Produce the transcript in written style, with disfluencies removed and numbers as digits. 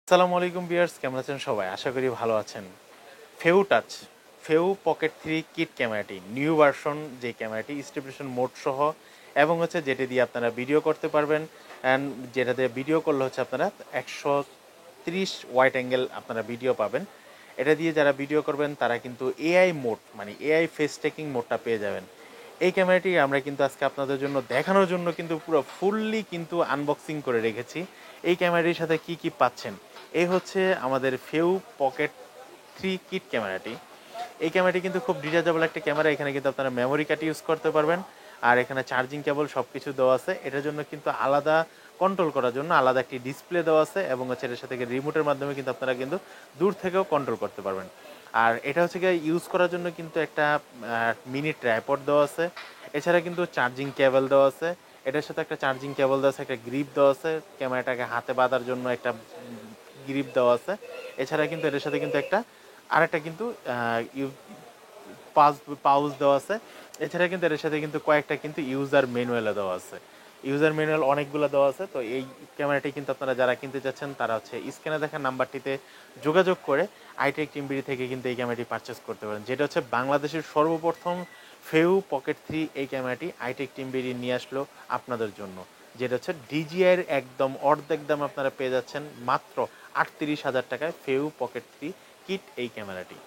আসসালামু আলাইকুম ভিউয়ার্স, কেমন আছেন সবাই? আশা করি ভালো আছেন। ফেউ টাচ, ফেউ পকেট 3 কিট ক্যামেরাটি নিউ ভার্সন, যে ক্যামেরাটি স্টেবিলাইজেশন মোড সহ এবং যেটা দিয়ে আপনারা ভিডিও করতে পারবেন। অ্যান্ড যেটা দিয়ে ভিডিও করলে আপনারা 130 ওয়াইড অ্যাঙ্গেল আপনারা ভিডিও পাবেন। এটা দিয়ে যারা ভিডিও করবেন তারা কিন্তু এআই মোড, মানে এআই ফেস ট্র্যাকিং মোডটা পেয়ে যাবেন। এই ক্যামেরাটি আমরা কিন্তু আজকে আপনাদের জন্য দেখানোর জন্য কিন্তু পুরো ফুললি কিন্তু আনবক্সিং করে রেখেছি। এই ক্যামেরাটির সাথে কি কি পাচ্ছেন, এই হচ্ছে আমাদের ফেউ পকেট 3 কিট ক্যামেরাটি। এই ক্যামেরাটি কিন্তু খুব ডিটাচেবল একটা ক্যামেরা। এখানে কিন্তু আপনারা মেমোরি কার্ড ইউজ করতে পারবেন। আর এখানে চার্জিং কেবল সব কিছু দেওয়া আছে। এটার জন্য কিন্তু আলাদা কন্ট্রোল করার জন্য আলাদা একটি ডিসপ্লে দেওয়া আছে এবং এটার সাথে রিমোটের মাধ্যমে কিন্তু আপনারা কিন্তু দূর থেকেও কন্ট্রোল করতে পারবেন। আর এটা গিয়ে ইউজ করার জন্য কিন্তু একটা মিনি ট্রাইপড দেওয়া আছে। এছাড়া কিন্তু চার্জিং কেবল দেওয়া আছে। এটার সাথে একটা চার্জিং কেবল দেওয়া আছে, একটা গ্রিপ দেওয়া আছে, ক্যামেরাটাকে হাতে বাঁধার জন্য একটা গ্রিপ দেওয়া আছে। এছাড়া কিন্তু এটার সাথে কিন্তু একটা আরেকটা কিন্তু পাউচ দেওয়া আছে। এছাড়া কিন্তু এর সাথে কিন্তু কয়েকটা কিন্তু ইউজার ম্যানুয়ালও দেওয়া আছে। ইউজার ম্যানুয়াল অনেকগুলো দেওয়া আছে। তো এই ক্যামেরাটি কিন্তু আপনারা যারা কিনতে চাচ্ছেন তারা স্ক্রিনে দেখা নাম্বারটিতে যোগাযোগ করে আইটেক টিমবিডি থেকে কিন্তু এই ক্যামেরাটি পারচেস করতে পারেন। যেটা বাংলাদেশের সর্বপ্রথম ফেউ পকেট 3 এই ক্যামেরাটি আইটেক টিমবিডি নিয়ে আসলো আপনাদের জন্য। যেটা ডিজিআইয়ের একদম অর্ধেক দাম আপনারা পেয়ে যাচ্ছেন মাত্র 38,000 টাকায় ফেউ পকেট 3 কিট এই ক্যামেরাটি।